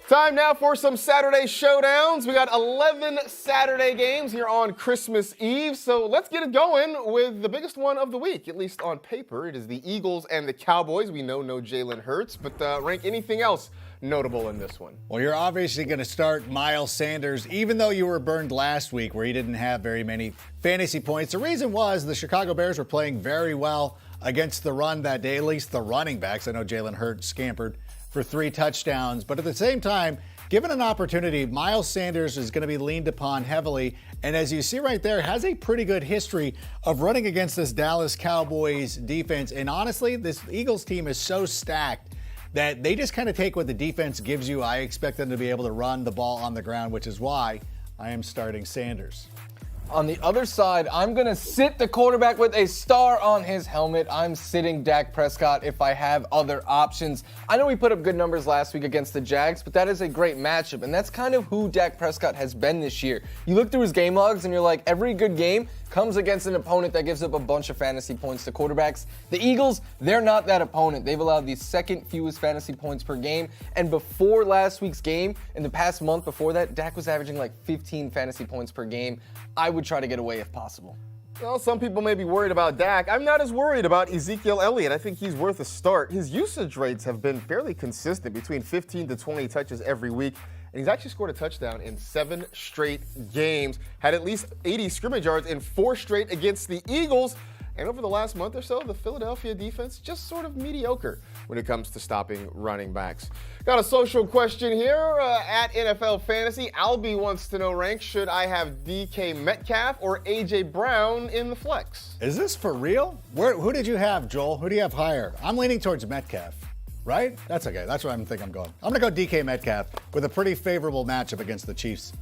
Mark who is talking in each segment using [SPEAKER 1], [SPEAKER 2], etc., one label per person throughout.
[SPEAKER 1] Time now for some Saturday showdowns. We got 11 Saturday games here on Christmas Eve, so let's get it going with the biggest one of the week, at least on paper. It is the Eagles and the Cowboys. We know no Jalen Hurts, but rank anything else notable in this one?
[SPEAKER 2] Well, you're obviously going to start Miles Sanders, even though you were burned last week where he didn't have very many fantasy points. The reason was the Chicago Bears were playing very well against the run that day, at least the running backs. I know Jalen Hurts scampered for 3 touchdowns. But at the same time, given an opportunity, Miles Sanders is going to be leaned upon heavily. And as you see right there, has a pretty good history of running against this Dallas Cowboys defense. And honestly, this Eagles team is so stacked that they just kind of take what the defense gives you. I expect them to be able to run the ball on the ground, which is why I am starting Sanders.
[SPEAKER 3] On the other side, I'm going to sit the quarterback with a star on his helmet. I'm sitting Dak Prescott if I have other options. I know he put up good numbers last week against the Jags, but that is a great matchup, and that's kind of who Dak Prescott has been this year. You look through his game logs, and you're like, every good game comes against an opponent that gives up a bunch of fantasy points to quarterbacks. The Eagles, they're not that opponent. They've allowed the second fewest fantasy points per game, and before last week's game, in the past month before that, Dak was averaging like 15 fantasy points per game. I would try to get away if possible.
[SPEAKER 1] Well, some people may be worried about Dak. I'm not as worried about Ezekiel Elliott. I think he's worth a start. His usage rates have been fairly consistent, between 15 to 20 touches every week. And he's actually scored a touchdown in 7 straight games, had at least 80 scrimmage yards in 4 straight against the Eagles. And over the last month or so, the Philadelphia defense just sort of mediocre when it comes to stopping running backs. Got a social question here at NFL Fantasy. Albie wants to know, Rank, should I have DK Metcalf or A.J. Brown in the flex?
[SPEAKER 2] Is this for real? Who did you have, Joel? Who do you have higher? I'm leaning towards Metcalf, right? That's okay. That's where I'm going. I'm going to go DK Metcalf with a pretty favorable matchup against the Chiefs.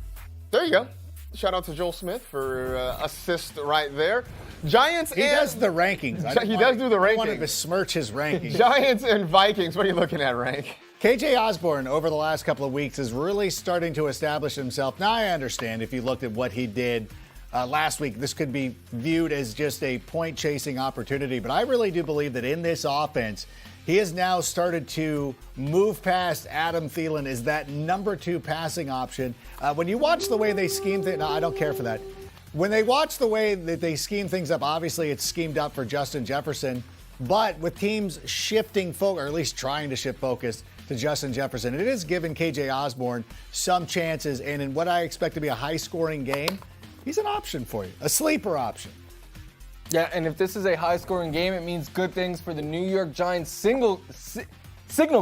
[SPEAKER 1] There you go. Shout out to Joel Smith for assist right there. Giants
[SPEAKER 2] He does the rankings.
[SPEAKER 1] He does do the rankings.
[SPEAKER 2] I want to besmirch his rankings.
[SPEAKER 1] Giants and Vikings. What are you looking at, Rank?
[SPEAKER 2] KJ Osborne over the last couple of weeks is really starting to establish himself. Now I understand if you looked at what he did last week, this could be viewed as just a point-chasing opportunity. But I really do believe that in this offense, he has now started to move past Adam Thielen as that number 2 passing option. When you watch the way they scheme things, no, I don't care for that. When they watch the way that they scheme things up, obviously it's schemed up for Justin Jefferson. But with teams shifting focus, or at least trying to shift focus to Justin Jefferson, it is giving KJ Osborne some chances. And in what I expect to be a high-scoring game, he's an option for you, a sleeper option.
[SPEAKER 3] Yeah, and if this is a high-scoring game, it means good things for the New York Giants signal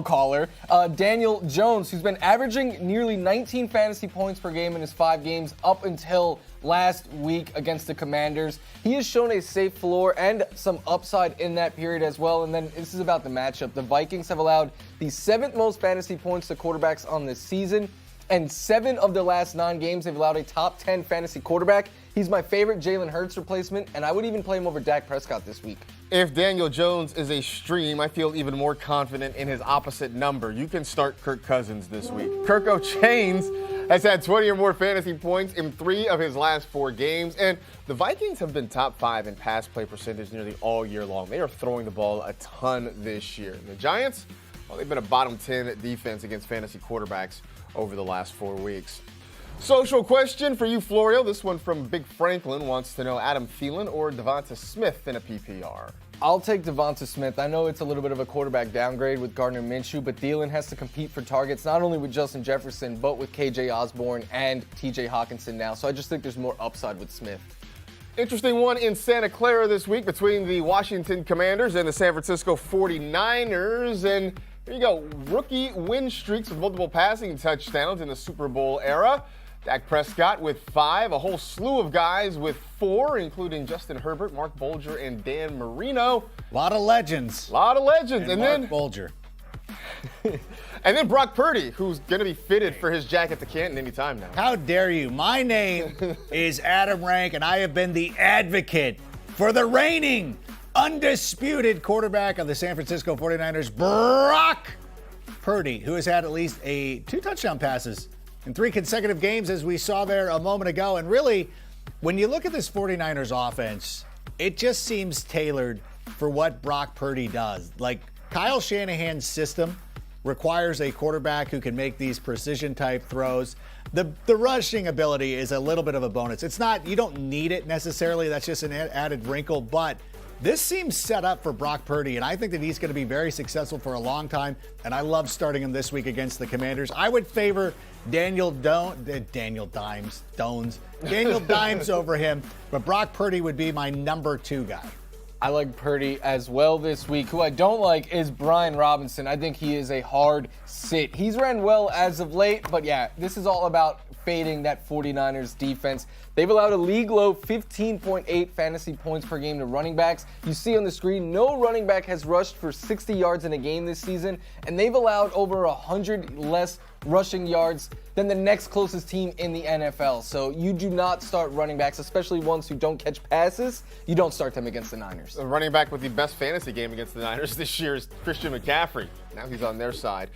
[SPEAKER 3] caller, Daniel Jones, who's been averaging nearly 19 fantasy points per game in his 5 games up until last week against the Commanders. He has shown a safe floor and some upside in that period as well. And then this is about the matchup. The Vikings have allowed the 7th most fantasy points to quarterbacks on this season. And 7 of the last 9 games, they've allowed a top 10 fantasy quarterback. He's my favorite Jalen Hurts replacement, and I would even play him over Dak Prescott this week.
[SPEAKER 1] If Daniel Jones is a stream, I feel even more confident in his opposite number. You can start Kirk Cousins this week. Kirk O'Chains has had 20 or more fantasy points in 3 of his last 4 games, and the Vikings have been top 5 in pass play percentage nearly all year long. They are throwing the ball a ton this year. The Giants, well, they've been a bottom 10 defense against fantasy quarterbacks over the last 4 weeks. Social question for you, Florio. This one from Big Franklin wants to know, Adam Thielen or Devonta Smith in a PPR?
[SPEAKER 3] I'll take Devonta Smith. I know it's a little bit of a quarterback downgrade with Gardner Minshew, but Thielen has to compete for targets not only with Justin Jefferson, but with KJ Osborne and TJ Hawkinson now. So I just think there's more upside with Smith.
[SPEAKER 1] Interesting one in Santa Clara this week between the Washington Commanders and the San Francisco 49ers. And there you go, rookie win streaks with multiple passing touchdowns in the Super Bowl era. Dak Prescott with 5, a whole slew of guys with 4, including Justin Herbert, Mark Bolger, and Dan Marino.
[SPEAKER 2] A lot of legends.
[SPEAKER 1] And
[SPEAKER 2] then Mark Bolger.
[SPEAKER 1] And then Brock Purdy, who's going to be fitted for his jacket to Canton anytime now.
[SPEAKER 2] How dare you? My name is Adam Rank, and I have been the advocate for the reigning, undisputed quarterback of the San Francisco 49ers, Brock Purdy, who has had at least 2 touchdown passes in 3 consecutive games, as we saw there a moment ago. And really, when you look at this 49ers offense, it just seems tailored for what Brock Purdy does. Like, Kyle Shanahan's system requires a quarterback who can make these precision type throws. The rushing ability is a little bit of a bonus. It's not, you don't need it necessarily. That's just an added wrinkle, but this seems set up for Brock Purdy, and I think that he's going to be very successful for a long time, and I love starting him this week against the Commanders. I would favor Daniel Dimes over him, but Brock Purdy would be my number 2 guy.
[SPEAKER 3] I like Purdy as well this week. Who I don't like is Brian Robinson. I think he is a hard sit. He's ran well as of late, but yeah, this is all about fading that 49ers defense. They've allowed a league low 15.8 fantasy points per game to running backs. You see on the screen, no running back has rushed for 60 yards in a game this season, and they've allowed over 100 less rushing yards than the next closest team in the NFL. So you do not start running backs, especially ones who don't catch passes. You don't start them against the Niners.
[SPEAKER 1] The running back with the best fantasy game against the Niners this year is Christian McCaffrey. Now he's on their side.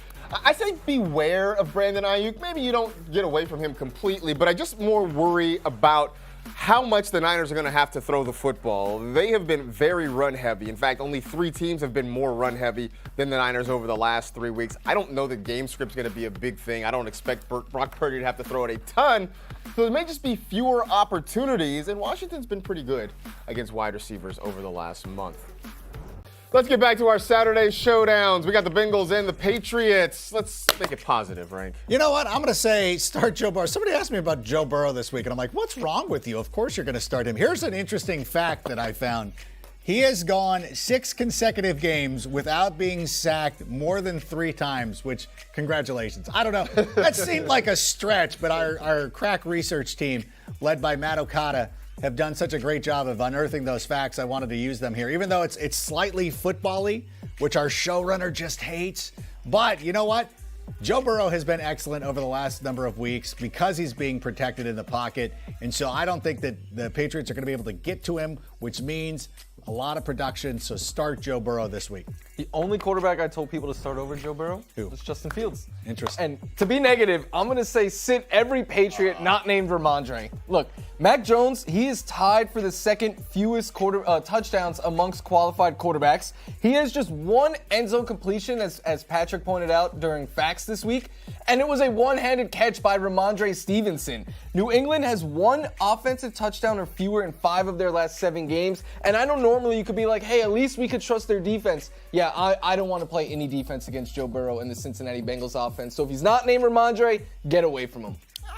[SPEAKER 1] I think beware of Brandon Ayuk. Maybe you don't get away from him completely, but I just more worry about how much the Niners are going to have to throw the football. They have been very run-heavy. In fact, only 3 teams have been more run-heavy than the Niners over the last 3 weeks. I don't know that game script's going to be a big thing. I don't expect Brock Purdy to have to throw it a ton. So there may just be fewer opportunities, and Washington's been pretty good against wide receivers over the last month. Let's get back to our Saturday showdowns. We got the Bengals and the Patriots. Let's make it positive, Rank.
[SPEAKER 2] You know what? I'm going to say start Joe Burrow. Somebody asked me about Joe Burrow this week, and I'm like, what's wrong with you? Of course you're going to start him. Here's an interesting fact that I found. He has gone 6 consecutive games without being sacked more than 3 times, which, congratulations. I don't know. That seemed like a stretch, but our crack research team, led by Matt Okada, have done such a great job of unearthing those facts. I wanted to use them here, even though it's slightly football-y, which our showrunner just hates. But you know what? Joe Burrow has been excellent over the last number of weeks because he's being protected in the pocket. And so I don't think that the Patriots are going to be able to get to him, which means a lot of production. So start Joe Burrow this week.
[SPEAKER 3] The only quarterback I told people to start over Joe Burrow was Justin Fields.
[SPEAKER 2] Interesting.
[SPEAKER 3] And to be negative, I'm going to say sit every Patriot not named Ramondre. Look, Mac Jones, he is tied for the second fewest touchdowns amongst qualified quarterbacks. He has just 1 end zone completion, as Patrick pointed out during Facts this week, and it was a one-handed catch by Ramondre Stevenson. New England has 1 offensive touchdown or fewer in 5 of their last 7 games, and I know normally you could be like, hey, at least we could trust their defense. Yeah, I don't want to play any defense against Joe Burrow and the Cincinnati Bengals offense. So if he's not named Ramondre, get away from him.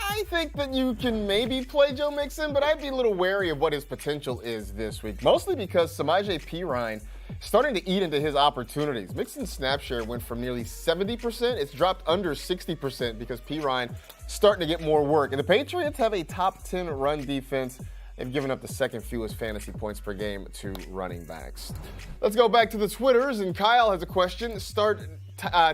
[SPEAKER 1] I think that you can maybe play Joe Mixon, but I'd be a little wary of what his potential is this week, mostly because Samaje Perine starting to eat into his opportunities. Mixon's snap share went from nearly 70%. It's dropped under 60% because Perine starting to get more work. And the Patriots have a top 10 run defense. They've given up the second fewest fantasy points per game to running backs. Let's go back to the Twitters, and Kyle has a question. Start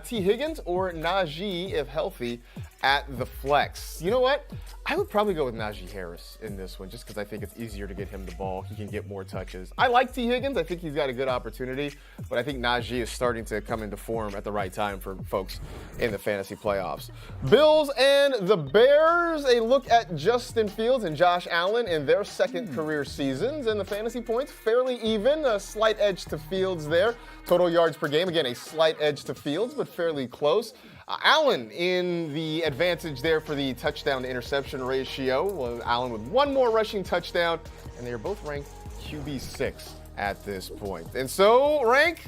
[SPEAKER 1] T. Higgins or Najee, if healthy, at the flex. You know what? I would probably go with Najee Harris in this one just because I think it's easier to get him the ball. He can get more touches. I like T. Higgins. I think he's got a good opportunity, but I think Najee is starting to come into form at the right time for folks in the fantasy playoffs. Bills and the Bears, a look at Justin Fields and Josh Allen in their second career seasons, and the fantasy points fairly even, a slight edge to Fields there. Total yards per game, again, a slight edge to Fields, but fairly close. Allen in the advantage there for the touchdown to interception ratio. Well, Allen with 1 more rushing touchdown, and they are both ranked QB6 at this point. And so, Rank?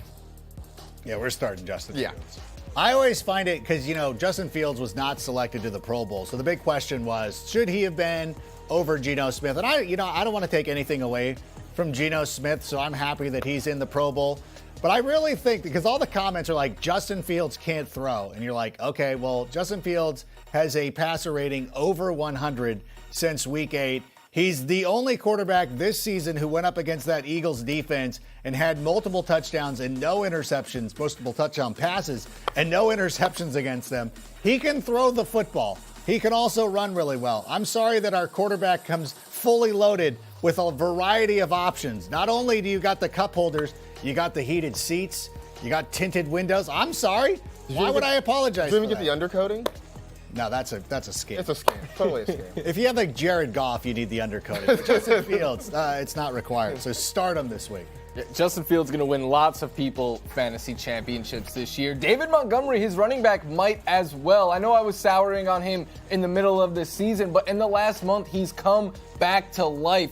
[SPEAKER 2] Yeah, we're starting Justin
[SPEAKER 1] Yeah.
[SPEAKER 2] Fields. I always find it because, Justin Fields was not selected to the Pro Bowl. So the big question was, should he have been over Geno Smith? And I don't want to take anything away from Geno Smith, so I'm happy that he's in the Pro Bowl. But I really think, because all the comments are like, Justin Fields can't throw. And you're like, okay, well, Justin Fields has a passer rating over 100 since week 8. He's the only quarterback this season who went up against that Eagles defense and had multiple touchdowns and no interceptions, multiple touchdown passes and no interceptions against them. He can throw the football. He can also run really well. I'm sorry that our quarterback comes fully loaded with a variety of options. Not only do you got the cup holders, you got the heated seats, you got tinted windows. I'm sorry. Why would I apologize?
[SPEAKER 1] Did you even get the undercoating?
[SPEAKER 2] No, that's a scam.
[SPEAKER 1] It's a scam. Totally a scam.
[SPEAKER 2] If you have like Jared Goff, you need the undercoating. But Justin Fields, it's not required. So start him this week.
[SPEAKER 3] Yeah, Justin Fields going to win lots of people fantasy championships this year. David Montgomery, his running back, might as well. I know I was souring on him in the middle of the season, but in the last month, he's come back to life.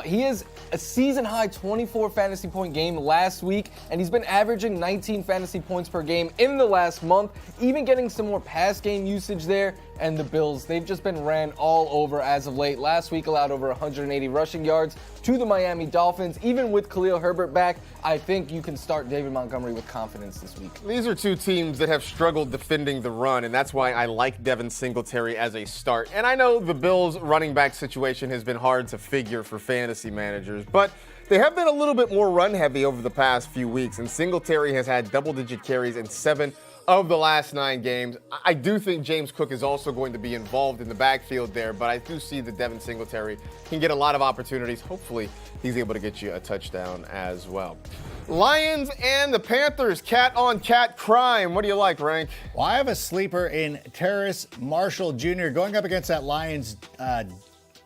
[SPEAKER 3] He is a season-high 24 fantasy point game last week, and he's been averaging 19 fantasy points per game in the last month, even getting some more pass game usage there. And the Bills, they've just been ran all over as of late. Last week allowed over 180 rushing yards to the Miami Dolphins. Even with Khalil Herbert back, I think you can start David Montgomery with confidence this week.
[SPEAKER 1] These are two teams that have struggled defending the run, and that's why I like Devin Singletary as a start. And I know the Bills' running back situation has been hard to figure for fantasy managers, but they have been a little bit more run-heavy over the past few weeks, and Singletary has had double-digit carries in 7 of the last 9 games. I do think James Cook is also going to be involved in the backfield there, but I do see that Devin Singletary can get a lot of opportunities. Hopefully, he's able to get you a touchdown as well. Lions and the Panthers, cat-on-cat crime. What do you like, Rank?
[SPEAKER 2] Well, I have a sleeper in Terrace Marshall Jr. going up against that Lions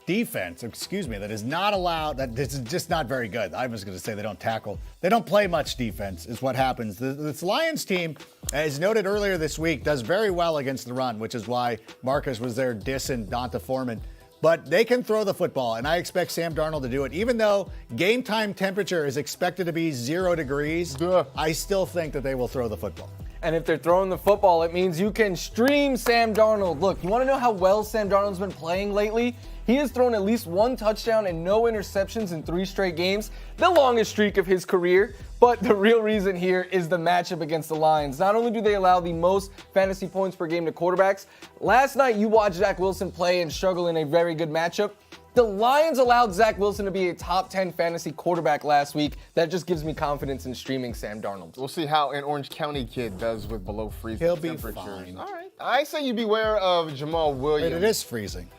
[SPEAKER 2] defense, that is not allowed, that is just not very good. I was going to say they don't tackle. They don't play much defense is what happens. This Lions team, as noted earlier this week, does very well against the run, which is why Marcus was there dissing Donta Foreman. But they can throw the football, and I expect Sam Darnold to do it. Even though game time temperature is expected to be 0 degrees, I still think that they will throw the football.
[SPEAKER 3] And if they're throwing the football, it means you can stream Sam Darnold. Look, you want to know how well Sam Darnold's been playing lately? He has thrown at least 1 touchdown and no interceptions in 3 straight games, the longest streak of his career. But the real reason here is the matchup against the Lions. Not only do they allow the most fantasy points per game to quarterbacks, last night you watched Zach Wilson play and struggle in a very good matchup. The Lions allowed Zach Wilson to be a top 10 fantasy quarterback last week. That just gives me confidence in streaming Sam Darnold.
[SPEAKER 1] We'll see how an Orange County kid does with below freezing
[SPEAKER 2] He'll be
[SPEAKER 1] temperatures.
[SPEAKER 2] fine.
[SPEAKER 1] All right. I say you beware of Jamal Williams.
[SPEAKER 2] It is freezing.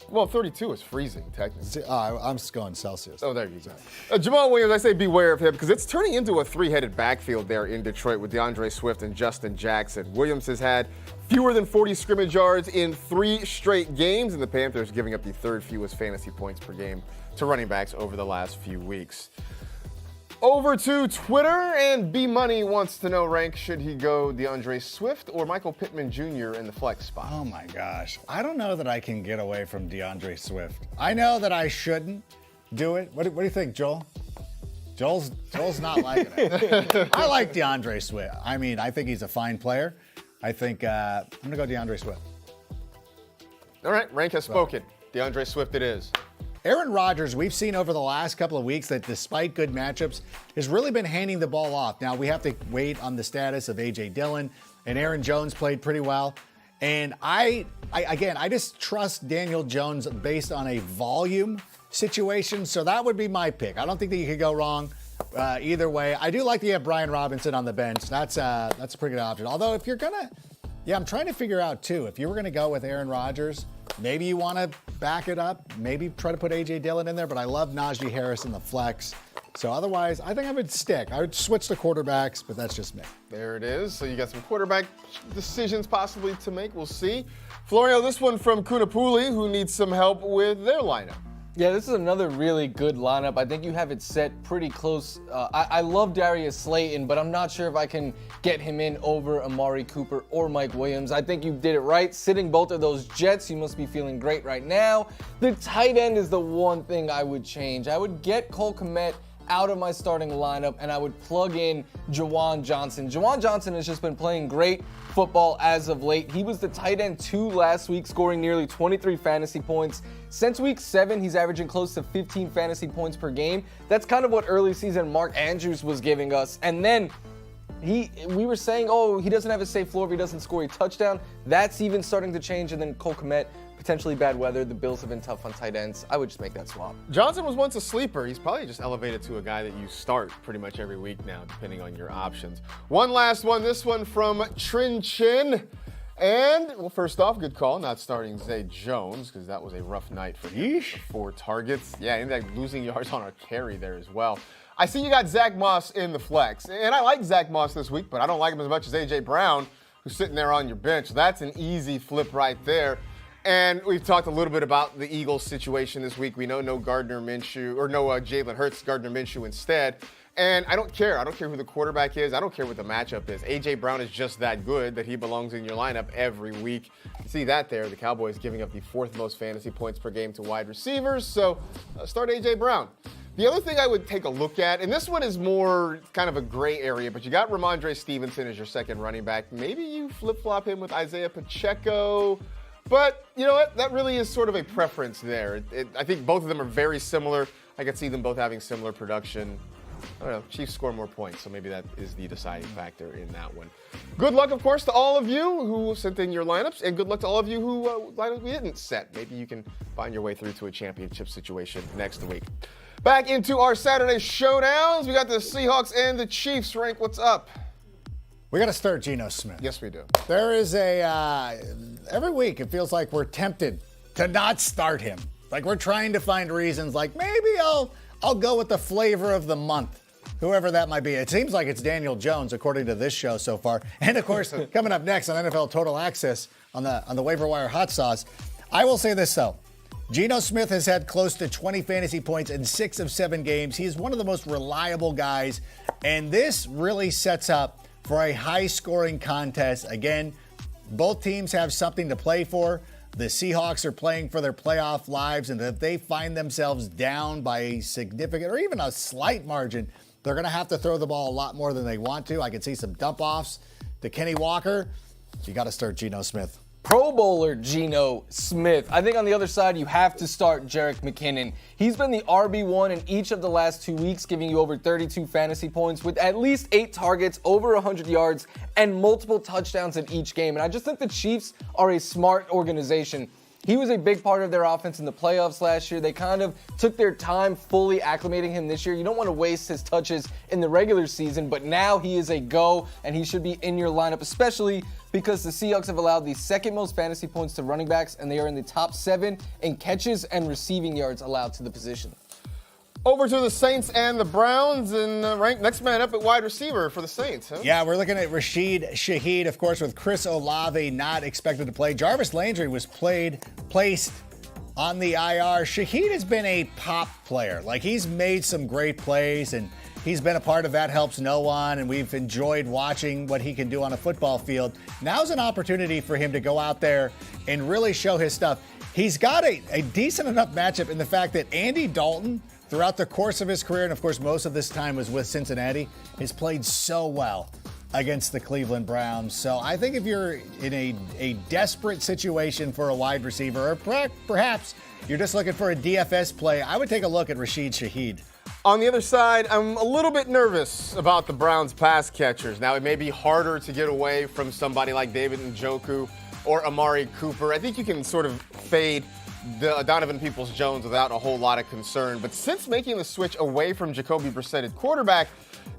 [SPEAKER 1] Well, 32 is freezing, technically.
[SPEAKER 2] I'm just going Celsius.
[SPEAKER 1] Oh, there you go. Jamal Williams, I say beware of him because it's turning into a 3-headed backfield there in Detroit with DeAndre Swift and Justin Jackson. Williams has had fewer than 40 scrimmage yards in 3 straight games, and the Panthers giving up the 3rd fewest fantasy points per game to running backs over the last few weeks. Over to Twitter, and B Money wants to know, Rank, should he go DeAndre Swift or Michael Pittman Jr. in the flex spot?
[SPEAKER 2] Oh my gosh. I don't know that I can get away from DeAndre Swift. I know that I shouldn't do it. What do you think, Joel? Joel's not liking it. I like DeAndre Swift. I mean, I think he's a fine player. I think I'm going to go DeAndre Swift.
[SPEAKER 1] All right, Rank has spoken. DeAndre Swift it is.
[SPEAKER 2] Aaron Rodgers, we've seen over the last couple of weeks that despite good matchups, has really been handing the ball off. Now, we have to wait on the status of A.J. Dillon, and Aaron Jones played pretty well. And I just trust Daniel Jones based on a volume situation, so that would be my pick. I don't think that you could go wrong either way. I do like to have Brian Robinson on the bench. That's a pretty good option. Although, if you're going to, I'm trying to figure out, too, if you were going to go with Aaron Rodgers, maybe you want to back it up, maybe try to put A.J. Dillon in there, but I love Najee Harris in the flex. So otherwise, I think I would stick. I would switch to quarterbacks, but that's just me.
[SPEAKER 1] There it is. So you got some quarterback decisions possibly to make. We'll see. Florio, this one from Kunapuli, who needs some help with their lineup.
[SPEAKER 3] Yeah, this is another really good lineup. I think you have it set pretty close. I love Darius Slayton, but I'm not sure if I can get him in over Amari Cooper or Mike Williams. I think you did it right. Sitting both of those Jets, you must be feeling great right now. The tight end is the one thing I would change. I would get Cole Kmet out of my starting lineup, and I would plug in Juwan Johnson. Juwan Johnson has just been playing great football as of late. He was the tight end 2 last week, scoring nearly 23 fantasy points. Since week 7, he's averaging close to 15 fantasy points per game. That's kind of what early season Mark Andrews was giving us. And then we were saying, oh, he doesn't have a safe floor if he doesn't score a touchdown. That's even starting to change. And then Cole Kmet, potentially bad weather. The Bills have been tough on tight ends. I would just make that swap.
[SPEAKER 1] Johnson was once a sleeper. He's probably just elevated to a guy that you start pretty much every week now, depending on your options. One last one. This one from Trin Chin. And, well, first off, good call, not starting Zay Jones, because that was a rough night for him. 4 targets. Yeah, and like losing yards on a carry there as well. I see you got Zach Moss in the flex. And I like Zach Moss this week, but I don't like him as much as A.J. Brown, who's sitting there on your bench. So that's an easy flip right there. And we've talked a little bit about the Eagles situation this week. We know no Gardner Minshew, or no Jalen Hurts, Gardner Minshew instead. And I don't care. I don't care who the quarterback is. I don't care what the matchup is. A.J. Brown is just that good that he belongs in your lineup every week. You see that there. The Cowboys giving up the 4th most fantasy points per game to wide receivers. So start A.J. Brown. The other thing I would take a look at, and this one is more kind of a gray area, but you got Ramondre Stevenson as your second running back. Maybe you flip-flop him with Isaiah Pacheco. But you know what? That really is sort of a preference there. I think both of them are very similar. I could see them both having similar production. I don't know. Chiefs score more points, so maybe that is the deciding factor in that one. Good luck, of course, to all of you who sent in your lineups, and good luck to all of you who lineups we didn't set. Maybe you can find your way through to a championship situation next week. Back into our Saturday showdowns. We got the Seahawks and the Chiefs. Rank, what's up?
[SPEAKER 2] We got to start Geno Smith.
[SPEAKER 1] Yes, we do.
[SPEAKER 2] There is every week it feels like we're tempted to not start him. Like we're trying to find reasons like maybe I'll go with the flavor of the month, whoever that might be. It seems like it's Daniel Jones, according to this show so far. And of course, coming up next on NFL Total Access on the waiver wire hot sauce, I will say this though. Geno Smith has had close to 20 fantasy points in 6 of 7 games. He is one of the most reliable guys, and this really sets up for a high-scoring contest. Again, both teams have something to play for. The Seahawks are playing for their playoff lives, and if they find themselves down by a significant or even a slight margin, they're going to have to throw the ball a lot more than they want to. I can see some dump-offs to Kenny Walker. You got to start Geno Smith.
[SPEAKER 3] Pro Bowler Geno Smith. I think on the other side, you have to start Jerick McKinnon. He's been the RB1 in each of the last 2 weeks, giving you over 32 fantasy points with at least 8 targets, over 100 yards, and multiple touchdowns in each game. And I just think the Chiefs are a smart organization. He was a big part of their offense in the playoffs last year. They kind of took their time fully acclimating him this year. You don't want to waste his touches in the regular season, but now he is a go, and he should be in your lineup, especially because the Seahawks have allowed the 2nd most fantasy points to running backs, and they are in the top 7 in catches and receiving yards allowed to the position.
[SPEAKER 1] Over to the Saints and the Browns, and ranked next man up at wide receiver for the Saints. Huh?
[SPEAKER 2] Yeah, we're looking at Rashid Shaheed, of course, with Chris Olave not expected to play. Jarvis Landry was placed on the IR. Shaheed has been a pop player. Like, he's made some great plays, and he's been a part of That Helps No One, and we've enjoyed watching what he can do on a football field. Now's an opportunity for him to go out there and really show his stuff. He's got a decent enough matchup in the fact that Andy Dalton, throughout the course of his career, and of course most of this time was with Cincinnati, has played so well against the Cleveland Browns. So I think if you're in a desperate situation for a wide receiver, or perhaps you're just looking for a DFS play, I would take a look at Rashid Shaheed.
[SPEAKER 1] On the other side, I'm a little bit nervous about the Browns pass catchers. Now, it may be harder to get away from somebody like David Njoku or Amari Cooper. I think you can sort of fade the Donovan Peoples-Jones without a whole lot of concern. But since making the switch away from Jacoby Brissett at quarterback,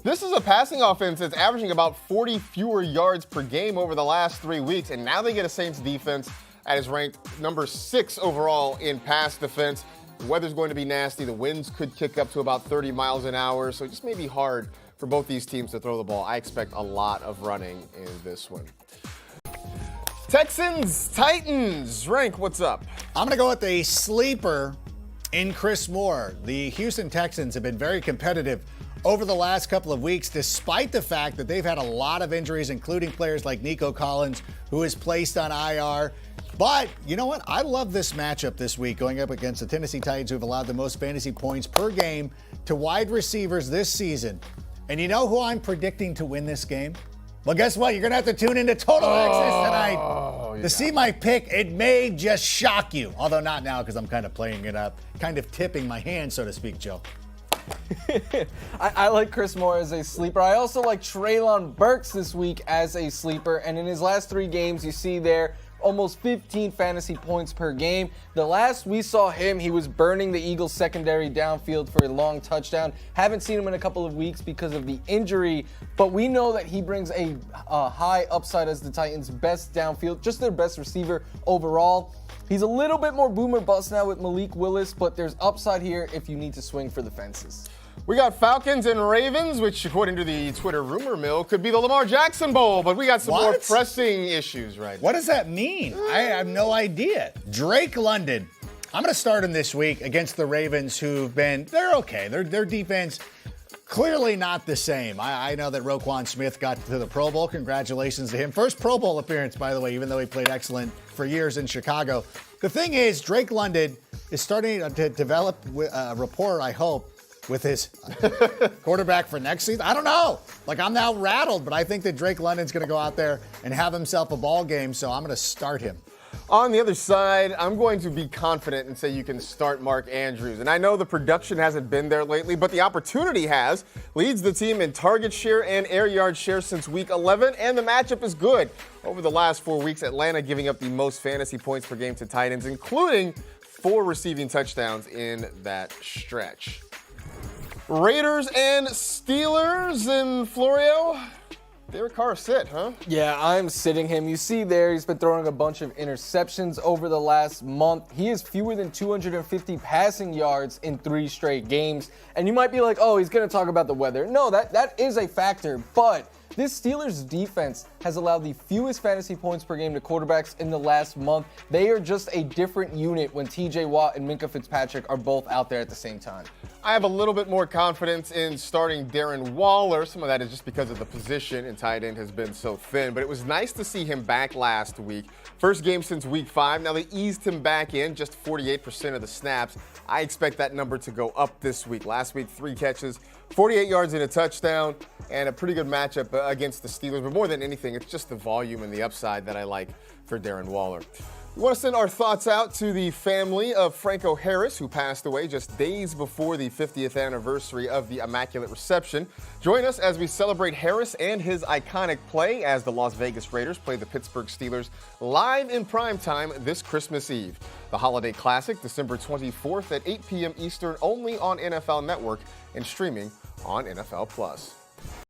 [SPEAKER 1] this is a passing offense that's averaging about 40 fewer yards per game over the last 3 weeks. And now they get a Saints defense that is ranked number 6 overall in pass defense. The weather's going to be nasty. The winds could kick up to about 30 miles an hour. So it just may be hard for both these teams to throw the ball. I expect a lot of running in this one. Texans, Titans. Rank, what's up?
[SPEAKER 2] I'm going to go with a sleeper in Chris Moore. The Houston Texans have been very competitive over the last couple of weeks, despite the fact that they've had a lot of injuries, including players like Nico Collins, who is placed on IR. But you know what? I love this matchup this week going up against the Tennessee Titans, who have allowed the most fantasy points per game to wide receivers this season. And you know who I'm predicting to win this game? Well, guess what? You're going to have to tune into Total Access tonight to see my pick. It may just shock you, although not now because I'm kind of playing it up, kind of tipping my hand, so to speak, Joe.
[SPEAKER 3] I like Chris Moore as a sleeper. I also like Treylon Burks this week as a sleeper. And in his last 3 games, you see there almost 15 fantasy points per game. The last we saw him, he was burning the Eagles secondary downfield for a long touchdown. Haven't seen him in a couple of weeks because of the injury, but we know that he brings a high upside as the Titans' best downfield, just their best receiver overall. He's a little bit more boomer bust now with Malik Willis, but there's upside here if you need to swing for the fences.
[SPEAKER 1] We got Falcons and Ravens, which according to the Twitter rumor mill could be the Lamar Jackson Bowl, but we got some more pressing issues right now.
[SPEAKER 2] What does that mean? I have no idea. Drake London. I'm going to start him this week against the Ravens, they're okay. Their defense, clearly not the same. I know that Roquan Smith got to the Pro Bowl. Congratulations to him. First Pro Bowl appearance, by the way, even though he played excellent for years in Chicago. The thing is, Drake London is starting to develop a rapport, I hope, with his quarterback for next season. I don't know. I'm now rattled, but I think that Drake London's going to go out there and have himself a ball game, so I'm going to start him.
[SPEAKER 1] On the other side, I'm going to be confident and say you can start Mark Andrews. And I know the production hasn't been there lately, but the opportunity has. Leads the team in target share and air yard share since week 11, and the matchup is good. Over the last 4 weeks, Atlanta giving up the most fantasy points per game to tight ends, including 4 receiving touchdowns in that stretch. Raiders and Steelers in Florio. Derek Carr sit, huh?
[SPEAKER 3] Yeah, I'm sitting him. You see there, he's been throwing a bunch of interceptions over the last month. He has fewer than 250 passing yards in 3 straight games. And you might be like, oh, he's going to talk about the weather. No, that is a factor, but this Steelers defense has allowed the fewest fantasy points per game to quarterbacks in the last month. They are just a different unit when TJ Watt and Minkah Fitzpatrick are both out there at the same time.
[SPEAKER 1] I have a little bit more confidence in starting Darren Waller. Some of that is just because of the position, and tight end has been so thin. But it was nice to see him back last week. First game since week 5. Now they eased him back in, just 48% of the snaps. I expect that number to go up this week. Last week, 3 catches, 48 yards and a touchdown, and a pretty good matchup against the Steelers. But more than anything, it's just the volume and the upside that I like for Darren Waller. We want to send our thoughts out to the family of Franco Harris, who passed away just days before the 50th anniversary of the Immaculate Reception. Join us as we celebrate Harris and his iconic play as the Las Vegas Raiders play the Pittsburgh Steelers live in primetime this Christmas Eve. The Holiday Classic, December 24th at 8 p.m. Eastern, only on NFL Network and streaming on NFL Plus.